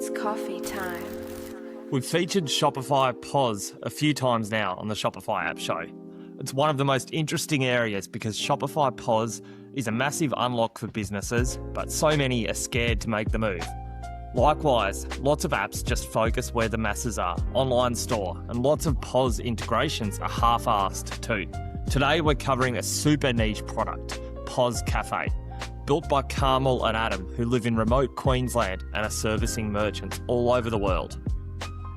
It's coffee time. We've featured Shopify POS a few times now on the Shopify App Show. It's one of the most interesting areas because Shopify POS is a massive unlock for businesses, but so many are scared to make the move. Likewise, lots of apps just focus where the masses are, online store, and lots of POS integrations are half-assed too. Today we're covering a super niche product, POS Cafe, built by Carmel and Adam, who live in remote Queensland and are servicing merchants all over the world.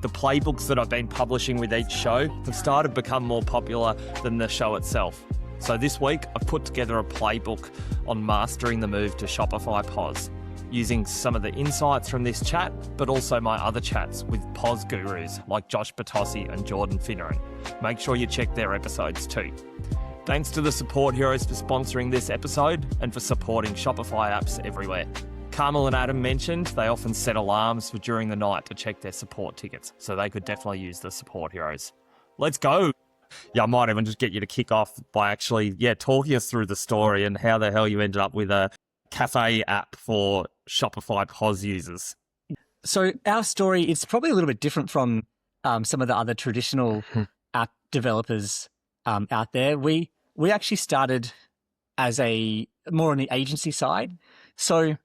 The playbooks that I've been publishing with each show have started to become more popular than the show itself. So this week, I've put together a playbook on mastering the move to Shopify POS, using some of the insights from this chat, but also my other chats with POS gurus like Josh Batossi and Jordan Finneran. Make sure you check their episodes too. Thanks to the support heroes for sponsoring this episode and for supporting Shopify apps everywhere. Carmel and Adam mentioned they often set alarms for during the night to check their support tickets, so they could definitely use the support heroes. Let's go. Yeah, I might even just get you to kick off by actually, talking us through the story and how the hell you ended up with a cafe app for Shopify POS users. So our story is probably a little bit different from some of the other traditional app developers out there. We actually started as more on the agency side. So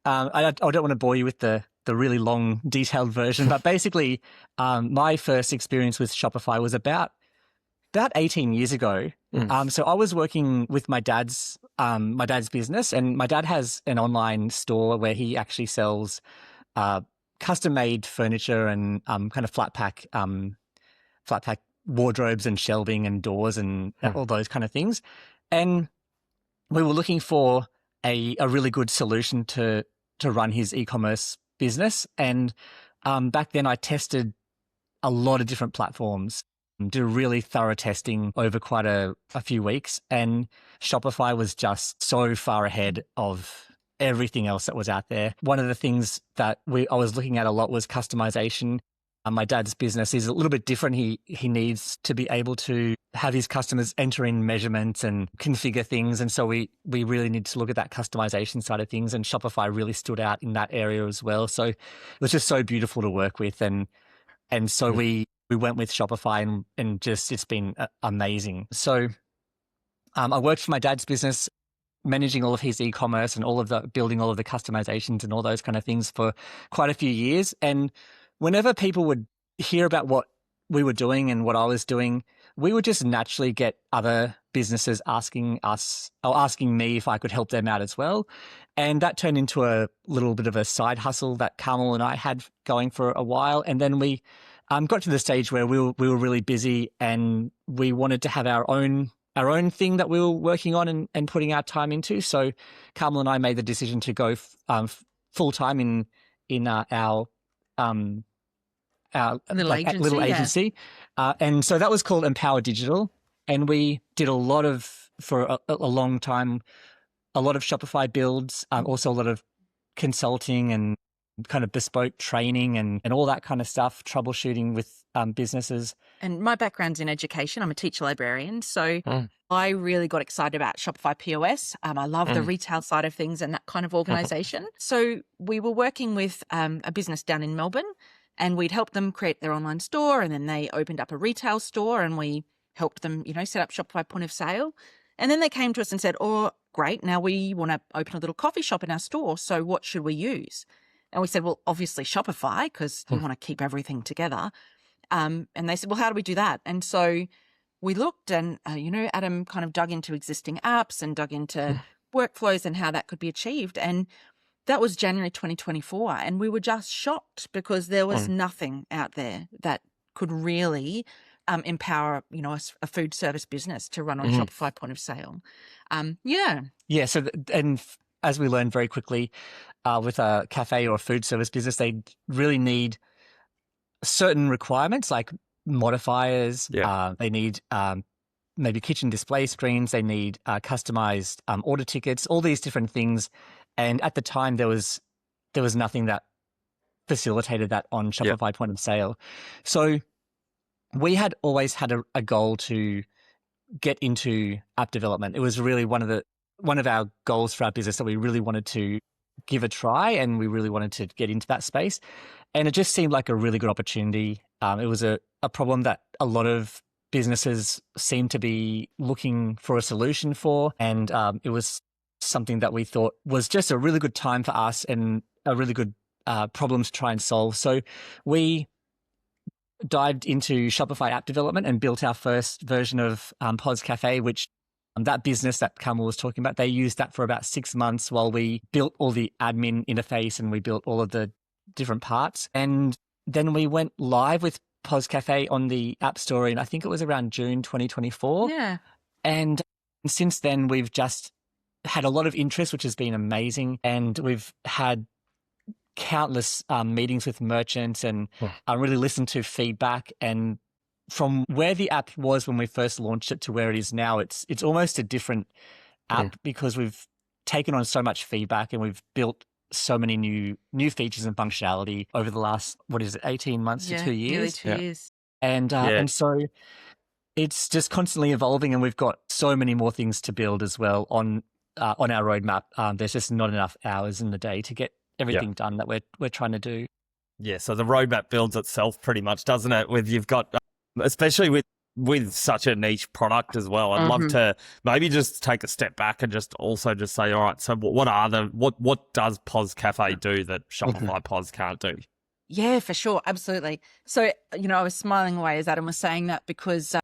I don't want to bore you with the really long, detailed version, but basically my first experience with Shopify was about 18 years ago. So I was working with my dad's business, and my dad has an online store where he actually sells custom-made furniture and kind of flat pack wardrobes and shelving and doors and all those kind of things. And we were looking for a really good solution to run his e-commerce business. And back then I tested a lot of different platforms, did a really thorough testing over quite a few weeks. And Shopify was just so far ahead of everything else that was out there. One of the things that I was looking at a lot was customization. My dad's business is a little bit different. He needs to be able to have his customers enter in measurements and configure things. And so we really need to look at that customization side of things. And Shopify really stood out in that area as well. So it was just so beautiful to work with. And so we went with Shopify and just, it's been amazing. So I worked for my dad's business, managing all of his e-commerce and building all of the customizations and all those kind of things for quite a few years. And whenever people would hear about what we were doing and what I was doing, we would just naturally get other businesses asking me if I could help them out as well. And that turned into a little bit of a side hustle that Carmel and I had going for a while. And then we got to the stage where we were really busy and we wanted to have our own thing that we were working on and putting our time into. So Carmel and I made the decision to go full-time in our little agency. And so that was called Empower Digital. And we did for a long time, a lot of Shopify builds, also a lot of consulting and kind of bespoke training and all that kind of stuff, troubleshooting with businesses. And my background's in education. I'm a teacher librarian. So I really got excited about Shopify POS. I love the retail side of things and that kind of organization. So we were working with a business down in Melbourne, and we'd helped them create their online store, and then they opened up a retail store, and we helped them, set up Shopify point of sale. And then they came to us and said, "Oh, great, now we want to open a little coffee shop in our store. So what should we use?" And we said, "Well, obviously Shopify, because you want to keep everything together." And they said, "Well, how do we do that?" And so we looked and, Adam kind of dug into existing apps and dug into workflows and how that could be achieved. And that was January 2024. And we were just shocked because there was nothing out there that could really empower, a food service business to run on Shopify point of sale. Yeah. So, and as we learned very quickly with a cafe or a food service business, they really need certain requirements like modifiers. They need maybe kitchen display screens. They need customized order tickets, all these different things. And at the time, there was nothing that facilitated that on Shopify point of sale. So we had always had a goal to get into app development. It was really one of our goals for our business that we really wanted to give a try, and we really wanted to get into that space. And it just seemed like a really good opportunity. It was a problem that a lot of businesses seem to be looking for a solution for. And it was something that we thought was just a really good time for us and a really good problem to try and solve. So we dived into Shopify app development and built our first version of POS Cafe, which that business that Carmel was talking about, they used that for about 6 months while we built all the admin interface and we built all of the different parts. And then we went live with POS Cafe on the App Store in, I think it was around June 2024. Yeah. And since then, we've just had a lot of interest, which has been amazing. And we've had countless meetings with merchants and really listened to feedback. And from where the app was when we first launched it to where it is now, it's almost a different app because we've taken on so much feedback and we've built so many new features and functionality over the last, 18 months to 2 years? Nearly 2 years. And so it's just constantly evolving, and we've got so many more things to build as well on our roadmap. There's just not enough hours in the day to get everything done that we're trying to do. Yeah, so the roadmap builds itself pretty much, doesn't it? You've got, especially with such a niche product as well. I'd love to maybe just take a step back and just say, all right, so what does POS Cafe do that Shopify POS can't do? Yeah, for sure. Absolutely. So, I was smiling away as Adam was saying that because,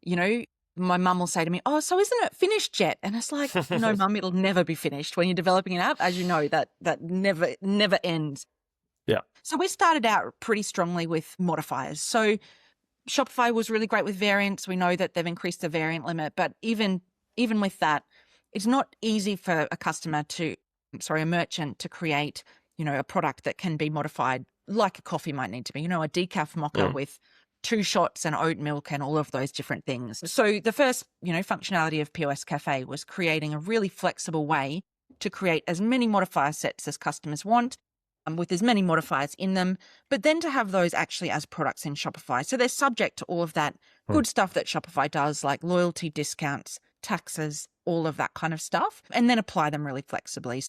my mum will say to me, oh, so isn't it finished yet? And it's like, no, mum, it'll never be finished. When you're developing an app, as you know, that never ends. Yeah. So we started out pretty strongly with modifiers. So Shopify was really great with variants. We know that they've increased the variant limit, but even with that, it's not easy for a merchant to create, a product that can be modified like a coffee might need to be, a decaf mocha with 2 shots and oat milk and all of those different things. So the first, functionality of POS Cafe was creating a really flexible way to create as many modifier sets as customers want, with as many modifiers in them, but then to have those actually as products in Shopify. So they're subject to all of that good stuff that Shopify does, like loyalty discounts, taxes, all of that kind of stuff, and then apply them really flexibly.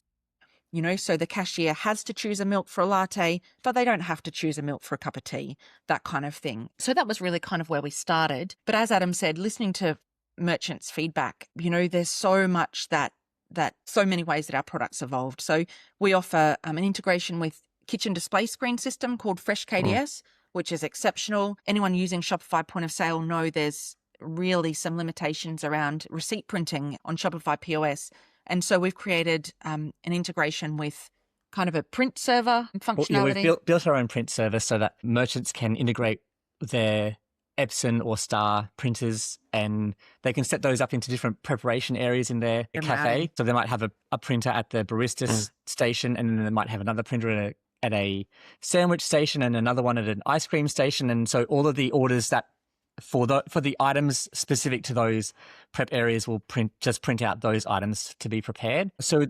So the cashier has to choose a milk for a latte, but they don't have to choose a milk for a cup of tea, that kind of thing. So that was really kind of where we started. But as Adam said, listening to merchants' feedback, there's so much that so many ways that our products evolved. So we offer an integration with kitchen display screen system called Fresh KDS, which is exceptional. Anyone using Shopify point of sale know there's really some limitations around receipt printing on Shopify POS. And so we've created an integration with kind of a print server functionality. We've built our own print server so that merchants can integrate their Epson or Star printers, and they can set those up into different preparation areas in their cafe. So they might have a printer at the barista station, and then they might have another printer at a sandwich station and another one at an ice cream station. And so all of the orders that for the items specific to those prep areas will print out those items to be prepared. So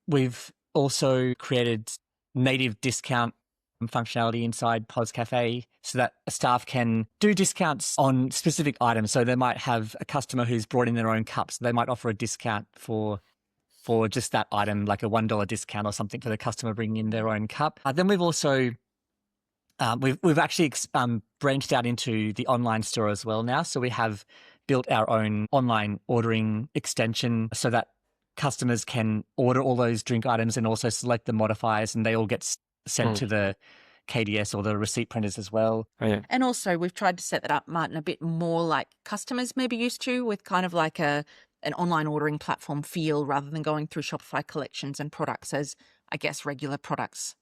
we've also created native discount functionality inside POS Cafe so that staff can do discounts on specific items. So they might have a customer who's brought in their own cups. They might offer a discount for just that item, like a $1 discount or something for the customer bringing in their own cup. Then we've also we've actually branched out into the online store as well now. So we have built our own online ordering extension so that customers can order all those drink items and also select the modifiers, and they all get sent to the KDS or the receipt printers as well. Oh, yeah. And also we've tried to set that up, Martin, a bit more like customers may be used to, with kind of like an online ordering platform feel rather than going through Shopify collections and products as, I guess, regular products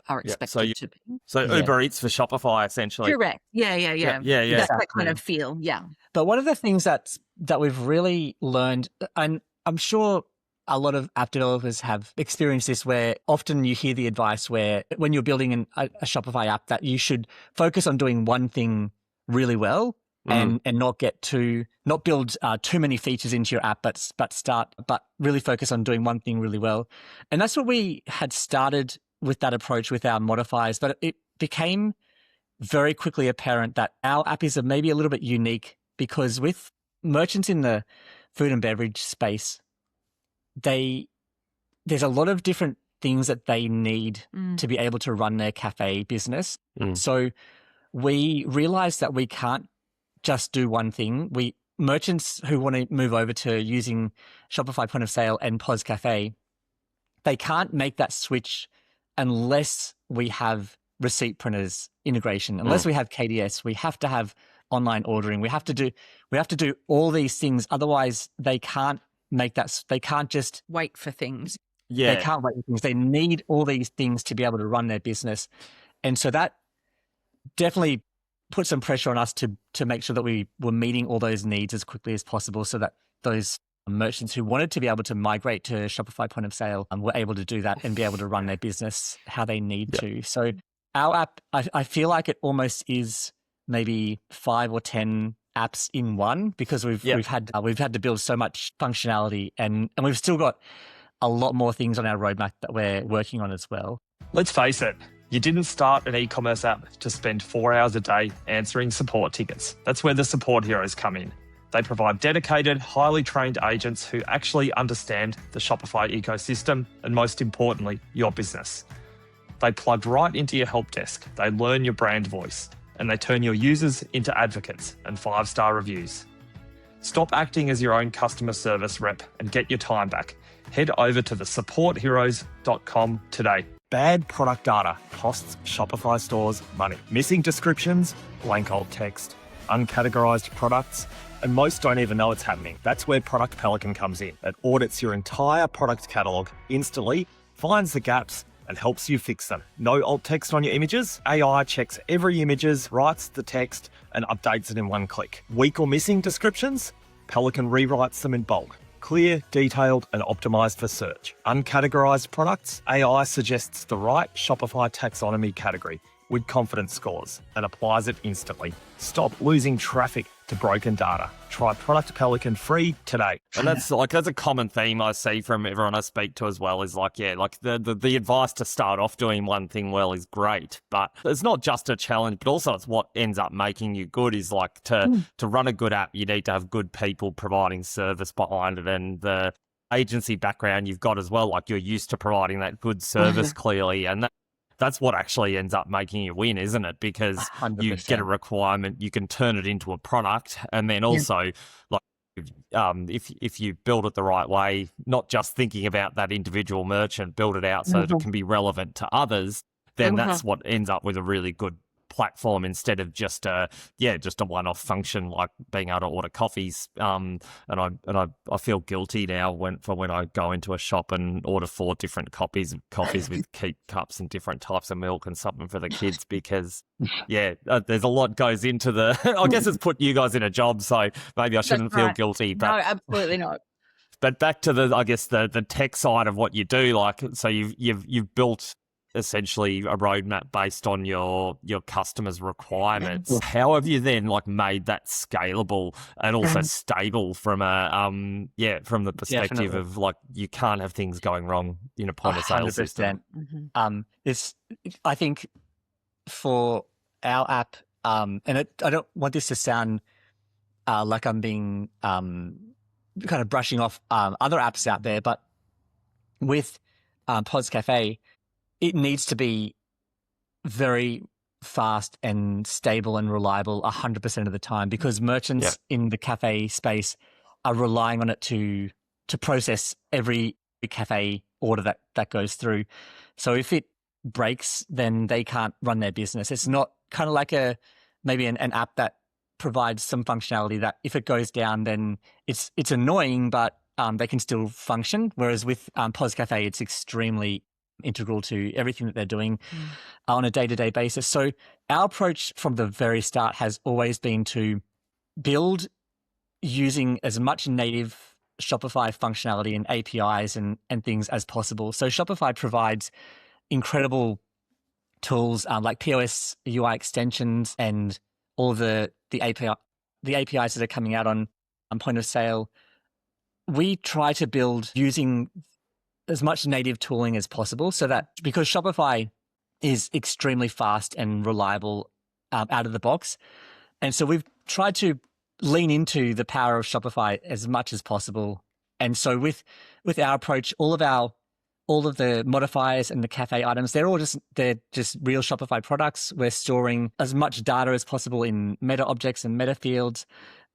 are expected to be. So Uber Eats for Shopify, essentially. Correct. Yeah. That's that kind of feel, yeah. But one of the things that we've really learned, and I'm sure a lot of app developers have experienced this, where often you hear the advice where when you're building a Shopify app that you should focus on doing one thing really well and not build too many features into your app, but really focus on doing one thing really well. And that's what we had started with that approach with our modifiers, but it became very quickly apparent that our app is maybe a little bit unique, because with merchants in the food and beverage space, there's a lot of different things that they need to be able to run their cafe business. So we realized that we can't just do one thing. Merchants who want to move over to using Shopify Point of Sale and POS Cafe, they can't make that switch unless we have receipt printers integration, unless we have KDS. We have to have online ordering. We have to do all these things. Otherwise, they can't make that. They can't just wait for things. They can't wait for things. They need all these things to be able to run their business, and so that definitely put some pressure on us to make sure that we were meeting all those needs as quickly as possible, so that those merchants who wanted to be able to migrate to Shopify Point of Sale were able to do that and be able to run their business how they need to. So our app, I feel like it almost is maybe 5 or 10 apps in one, because we've had to build so much functionality, and we've still got a lot more things on our roadmap that we're working on as well. Let's face it, you didn't start an e-commerce app to spend 4 hours a day answering support tickets. That's where the support heroes come in. They provide dedicated, highly trained agents who actually understand the Shopify ecosystem and, most importantly, your business. They plug right into your help desk. They learn your brand voice, and they turn your users into advocates and 5-star reviews. Stop acting as your own customer service rep and get your time back. Head over to thesupportheroes.com today. Bad product data costs Shopify stores money. Missing descriptions, blank alt text, uncategorized products, and most don't even know it's happening. That's where Product Pelican comes in. It audits your entire product catalog instantly, finds the gaps, and helps you fix them. No alt text on your images. AI checks every images, writes the text, and updates it in one click. Weak or missing descriptions? Pelican rewrites them in bulk. Clear, detailed, and optimized for search. Uncategorized products? AI suggests the right Shopify taxonomy category with confidence scores and applies it instantly. Stop losing traffic to broken data. Try Product Pelican free today. And that's a common theme I see from everyone I speak to as well, is the advice to start off doing one thing well is great, but it's not just a challenge, but also it's what ends up making you good. Is to run a good app, you need to have good people providing service behind it, and the agency background you've got as well, you're used to providing that good service clearly, and that's what actually ends up making you win, isn't it? Because 100%. You get a requirement, you can turn it into a product, and then also, if you build it the right way, not just thinking about that individual merchant, build it out so that it can be relevant to others, then that's what ends up with a really good platform, instead of just a one-off function like being able to order coffees. And I feel guilty now when I go into a shop and order 4 different coffees with keep cups and different types of milk and something for the kids, because there's a lot goes into the. I guess it's put you guys in a job, so maybe I shouldn't feel guilty. But no, absolutely not. But back to the tech side of what you do, so you've built essentially a roadmap based on your customers' requirements. How have you then made that scalable and also stable from from the perspective of you can't have things going wrong in a point of sale system? I think for our app, and I don't want this to sound like I'm being kind of brushing off other apps out there, but with POS Cafe, it needs to be very fast and stable and reliable 100% of the time, because merchants in the cafe space are relying on it to process every cafe order that goes through. So if it breaks, then they can't run their business. It's not kind of like maybe an app that provides some functionality that if it goes down, then it's annoying, but they can still function. Whereas with POS Cafe, it's extremely integral to everything that they're doing on a day-to-day basis. So our approach from the very start has always been to build using as much native Shopify functionality and APIs and things as possible. So Shopify provides incredible tools like POS UI extensions and all the APIs that are coming out on point of sale. We try to build using as much native tooling as possible, so that because Shopify is extremely fast and reliable out of the box. And so we've tried to lean into the power of Shopify as much as possible. And so with our approach, all of our all of the modifiers and the cafe items, they're just real Shopify products. We're storing as much data as possible in metaobjects and metafields.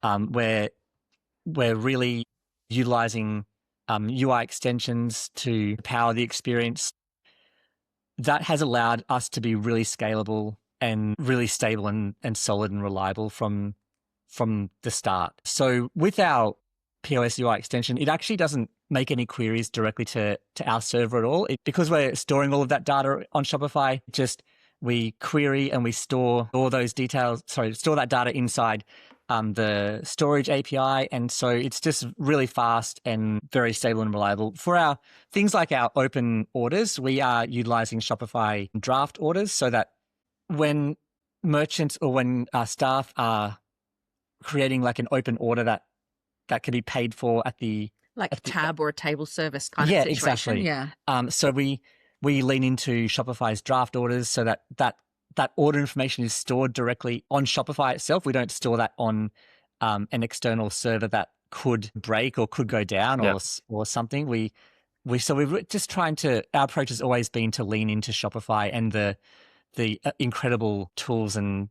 We're really utilizing UI extensions to power the experience. That has allowed us to be really scalable and really stable and solid and reliable from the start. So with our POS UI extension, it actually doesn't make any queries directly to our server at all. Because we're storing all of that data on Shopify, we query and we store all those details, store that data inside the storage API. And so it's just really fast and very stable and reliable. For our things like our open orders, we are utilizing Shopify draft orders so that when merchants or when our staff are creating like an open order that can be paid for at the like a tab or a table service kind of situation. Exactly. Yeah. So we lean into Shopify's draft orders so that order information is stored directly on Shopify itself. We don't store that on an external server that could break or could go down or something. We're just trying to. Our approach has always been to lean into Shopify and the incredible tools and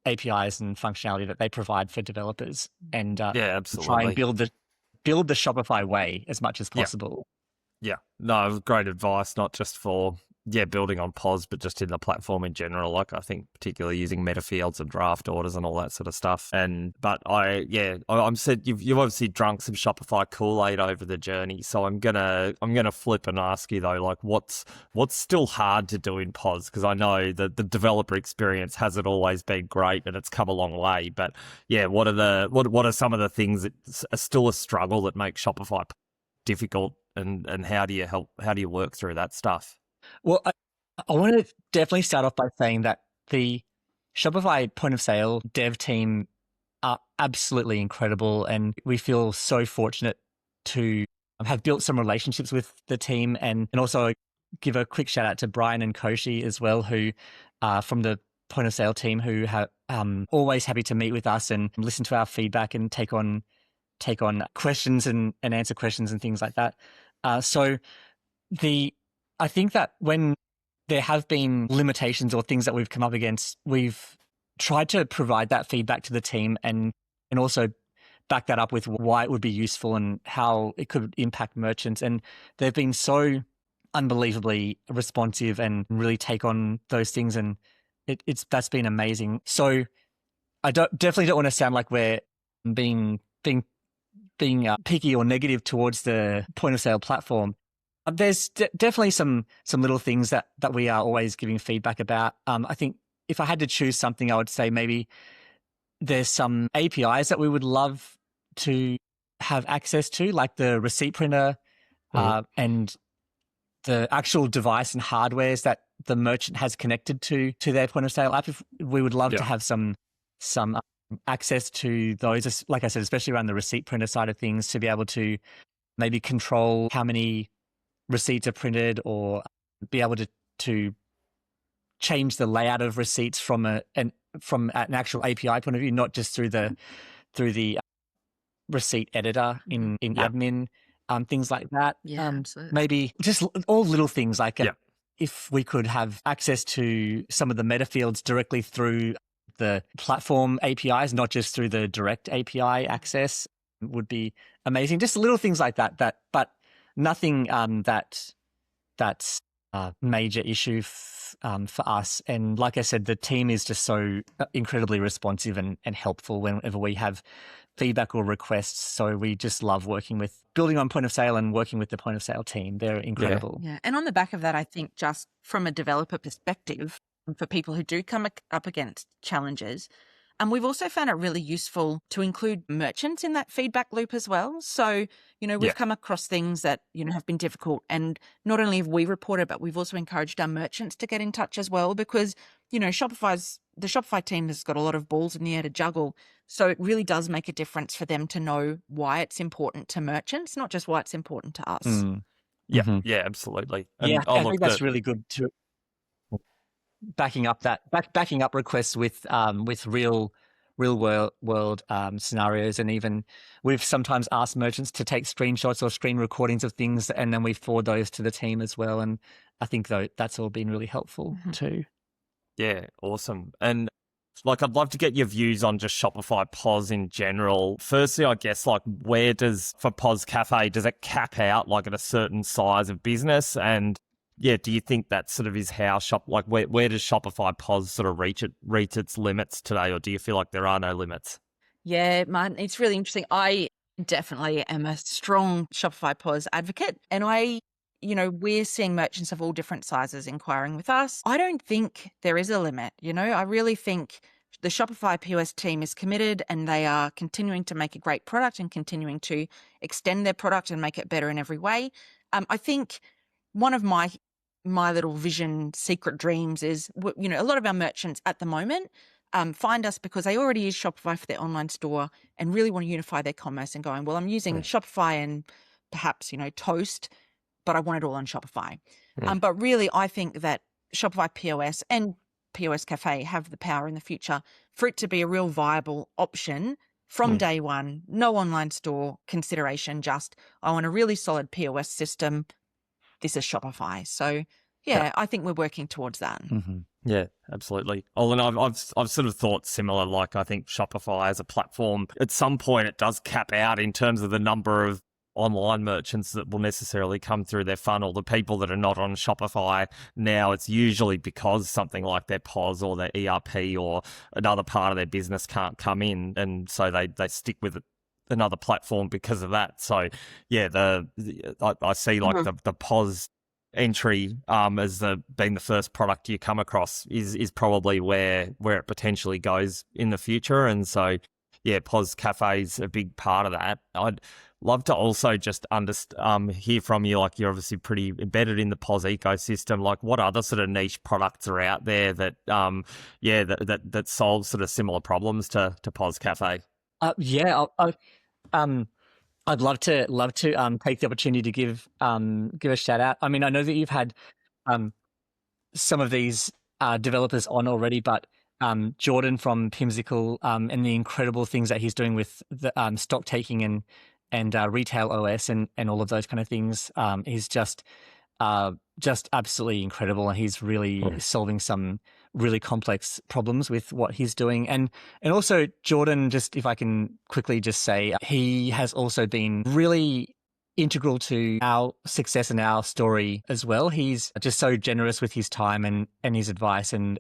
APIs and functionality that they provide for developers, and absolutely. try and build the Shopify way as much as possible. Yeah, no, great advice, not just for building on POS, but just in the platform in general. Like I think particularly using metafields and draft orders and all that sort of stuff. I'm said you've obviously drunk some Shopify Kool-Aid over the journey. So I'm gonna flip and ask you though, like what's still hard to do in POS? Because I know that the developer experience hasn't always been great and it's come a long way. But what are some of the things that are still a struggle that make Shopify difficult, and how do you work through that stuff? Well, I want to definitely start off by saying that the Shopify point of sale dev team are absolutely incredible, and we feel so fortunate to have built some relationships with the team, and also give a quick shout out to Brian and Koshi as well, who from the point of sale team, who have always happy to meet with us and listen to our feedback and take on questions and answer questions and things like that. I think that when there have been limitations or things that we've come up against, we've tried to provide that feedback to the team and also back that up with why it would be useful and how it could impact merchants. And they've been so unbelievably responsive and really take on those things, and that's been amazing. So I definitely don't want to sound like we're being picky or negative towards the point of sale platform. There's definitely some little things that we are always giving feedback about. I think if I had to choose something, I would say maybe there's some APIs that we would love to have access to, like the receipt printer and the actual device and hardwares that the merchant has connected to their point of sale app. If we would love to have some access to those, like I said, especially around the receipt printer side of things, to be able to maybe control how many receipts are printed, or be able to change the layout of receipts from an actual API point of view, not just through the receipt editor in admin, things like that. Yeah, absolutely. Maybe just all little things like if we could have access to some of the metafields directly through the platform APIs, not just through the direct API access, would be amazing. Just little things like that, but nothing that's a major issue for us. And like I said, the team is just so incredibly responsive and helpful whenever we have feedback or requests. So we just love building on point of sale and working with the point of sale team. They're incredible. Yeah. And on the back of that, I think just from a developer perspective, for people who do come up against challenges, we've also found it really useful to include merchants in that feedback loop as well. So, we've come across things that, have been difficult. And not only have we reported, but we've also encouraged our merchants to get in touch as well, because, the Shopify team has got a lot of balls in the air to juggle. So it really does make a difference for them to know why it's important to merchants, not just why it's important to us. Yeah, absolutely. And I think that's really good to backing up requests with real real world scenarios. And even we've sometimes asked merchants to take screenshots or screen recordings of things, and then we forward those to the team as well. And I think that's all been really helpful too. Yeah, awesome. And like, I'd love to get your views on just Shopify POS in general. Firstly, I guess, like, where does, for POS Cafe, does it cap out like at a certain size of business? And yeah, do you think that sort of is how where does Shopify POS sort of reach its limits today? Or do you feel like there are no limits? Yeah, Martin, it's really interesting. I definitely am a strong Shopify POS advocate, and we're seeing merchants of all different sizes inquiring with us. I don't think there is a limit. I really think the Shopify POS team is committed, and they are continuing to make a great product and continuing to extend their product and make it better in every way. I think one of my little vision secret dreams is, a lot of our merchants at the moment find us because they already use Shopify for their online store and really want to unify their commerce and going, well, I'm using Shopify and perhaps, Toast, but I want it all on Shopify. But really, I think that Shopify POS and POS Cafe have the power in the future for it to be a real viable option from day one. No online store consideration, just I want a really solid POS system. This is Shopify. So yeah, I think we're working towards that. Mm-hmm. Yeah, absolutely. Oh, and I've sort of thought similar. Like, I think Shopify as a platform, at some point, it does cap out in terms of the number of online merchants that will necessarily come through their funnel. The people that are not on Shopify now, it's usually because something like their POS or their ERP or another part of their business can't come in, and so they stick with it, another platform because of that. So yeah, I see like the POS entry as being the first product you come across is probably where it potentially goes in the future. And so yeah, POS Cafe's a big part of that. I'd love to also just hear from you, like, you're obviously pretty embedded in the POS ecosystem. Like, what other sort of niche products are out there that that solve sort of similar problems to POS Cafe? I'd love to take the opportunity to give a shout out. I mean, I know that you've had some of these developers on already, but Jordan from Pimsicle and the incredible things that he's doing with the stock taking and retail OS and all of those kind of things is just absolutely incredible, and he's really solving some really complex problems with what he's doing. And also Jordan, just if I can quickly just say, he has also been really integral to our success and our story as well. He's just so generous with his time and his advice, and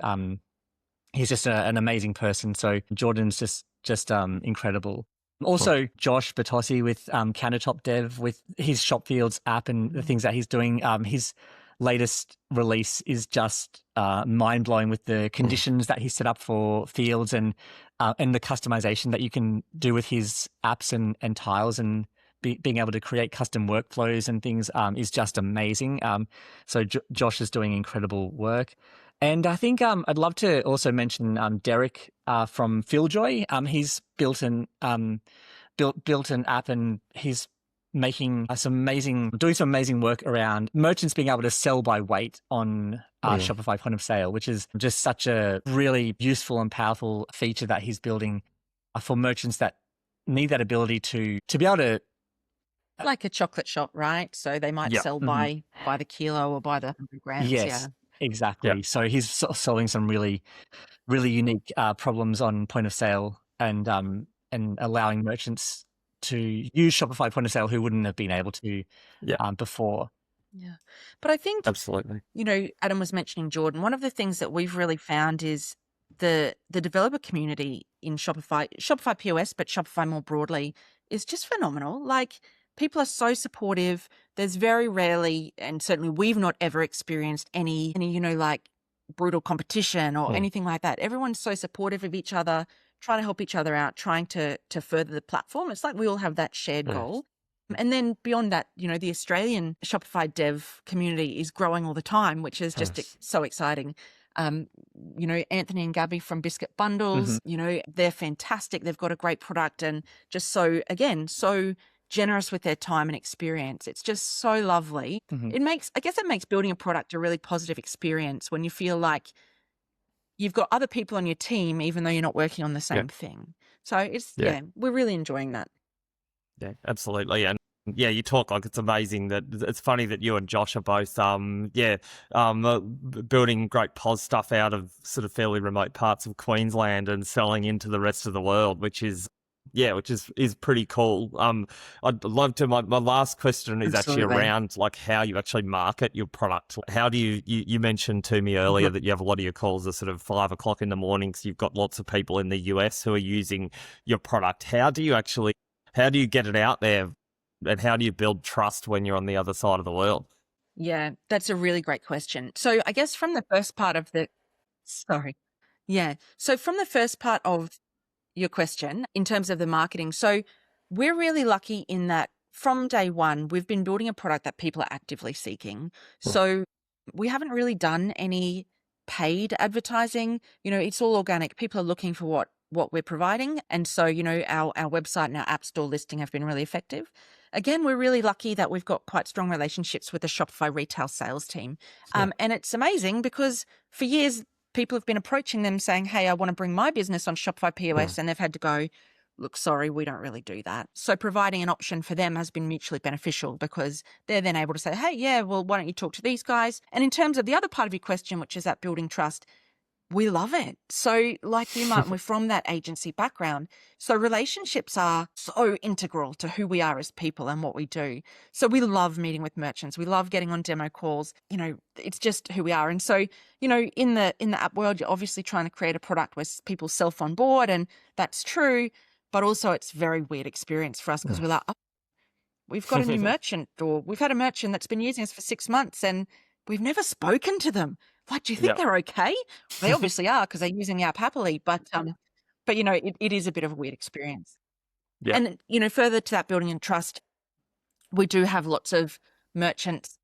he's just an amazing person. So Jordan's just incredible. Also, Josh Bertossi with Countertop Dev, with his Shopfields app and the things that he's doing. His latest release is just mind-blowing with the conditions that he set up for fields and the customization that you can do with his apps and tiles, and being able to create custom workflows and things is just amazing. So Josh is doing incredible work. And I think I'd love to also mention Derek from Filljoy. He's built an app, and he's making doing some amazing work around merchants being able to sell by weight on Shopify point of sale, which is just such a really useful and powerful feature that he's building for merchants that need that ability to be able to, like a chocolate shop, right? So they might sell by the kilo or by the 100 grams. Yes, exactly. Yeah. So he's solving some really, really unique problems on point of sale, and allowing merchants to use Shopify point of sale who wouldn't have been able to before. Yeah. But I think, absolutely, Adam was mentioning Jordan. One of the things that we've really found is the developer community in Shopify POS, but Shopify more broadly, is just phenomenal. Like, people are so supportive. There's very rarely, and certainly we've not ever experienced any like brutal competition or anything like that. Everyone's so supportive of each other, trying to help each other out, trying to further the platform. It's like we all have that shared goal. And then beyond that, the Australian Shopify dev community is growing all the time, which is just so exciting. Anthony and Gabby from Biscuit Bundles, they're fantastic. They've got a great product, and just so generous with their time and experience. It's just so lovely. It makes building a product a really positive experience when you feel like you've got other people on your team, even though you're not working on the same thing. So we're really enjoying that. Yeah, absolutely. And yeah, you talk like it's amazing that it's funny that you and Josh are both, building great POS stuff out of sort of fairly remote parts of Queensland and selling into the rest of the world, which is pretty cool. I'd love to. My last question is actually around like how you actually market your product. How do you mentioned to me earlier that you have a lot of your calls are sort of 5 o'clock in the morning, so you've got lots of people in the US who are using your product. How do you get it out there? And how do you build trust when you're on the other side of the world? Yeah, that's a really great question. So I guess from the first part of So from the first part of your question, in terms of the marketing, so we're really lucky in that from day one, we've been building a product that people are actively seeking. So we haven't really done any paid advertising. It's all organic. People are looking for what we're providing. And so, our website and our app store listing have been really effective. Again, we're really lucky that we've got quite strong relationships with the Shopify retail sales team. And it's amazing because for years, people have been approaching them saying, hey, I want to bring my business on Shopify POS. And they've had to go, look, sorry, we don't really do that. So providing an option for them has been mutually beneficial because they're then able to say, hey, yeah, well, why don't you talk to these guys? And in terms of the other part of your question, which is that building trust, we love it. So like you, Martin, we're from that agency background. So relationships are so integral to who we are as people and what we do. So we love meeting with merchants. We love getting on demo calls. It's just who we are. And so, in the app world, you're obviously trying to create a product where people self on board, and that's true. But also it's a very weird experience for us because we're like, oh, we've got a new merchant, or we've had a merchant that's been using us for 6 months and we've never spoken to them. Like, do you think they're okay? They obviously are because they're using the app happily, but it is a bit of a weird experience. Yeah. And, further to that building and trust, we do have lots of merchants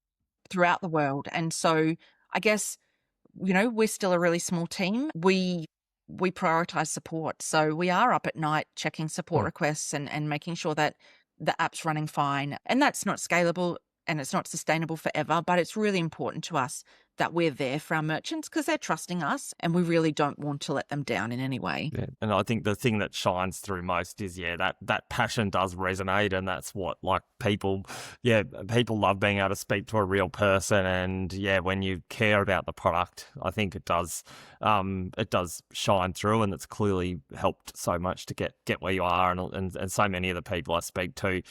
throughout the world. And so I guess, we're still a really small team. We prioritize support. So we are up at night checking support requests and making sure that the app's running fine. And that's not scalable and it's not sustainable forever, but it's really important to us that we're there for our merchants because they're trusting us and we really don't want to let them down in any way. Yeah. And I think the thing that shines through most is, that passion does resonate, and that's what people love being able to speak to a real person. And when you care about the product, I think it does shine through, and it's clearly helped so much to get where you are. And so many of the people I speak to,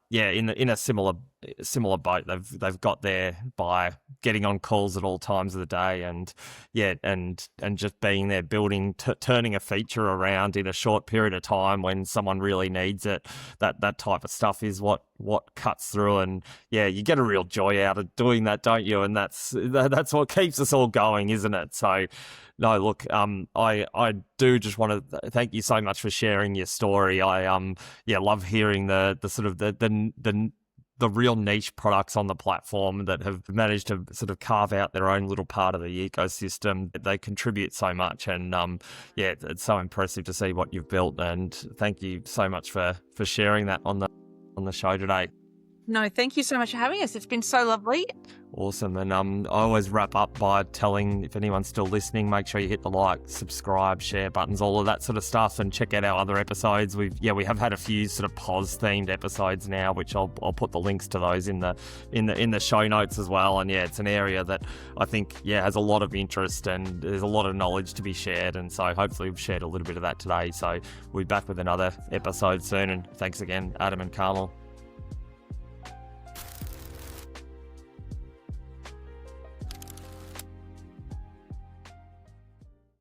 in a similar boat. They've got there by getting on calls at all times of the day, and just being there, building, turning a feature around in a short period of time when someone really needs it. That type of stuff is what cuts through, and you get a real joy out of doing that, don't you? And that's what keeps us all going, isn't it? So no, look, I do just want to thank you so much for sharing your story. I love hearing the sort of the real niche products on the platform that have managed to sort of carve out their own little part of the ecosystem. They contribute so much, and it's so impressive to see what you've built. And thank you so much for sharing that on the show today. No, thank you so much for having us. It's been so lovely. Awesome. And I always wrap up by telling, if anyone's still listening, make sure you hit the like, subscribe, share buttons, all of that sort of stuff, and check out our other episodes. We have had a few sort of POS themed episodes now, which I'll put the links to those in the show notes as well. And it's an area that I think has a lot of interest, and there's a lot of knowledge to be shared. And so hopefully we've shared a little bit of that today. So we'll be back with another episode soon. And thanks again, Adam and Carmel.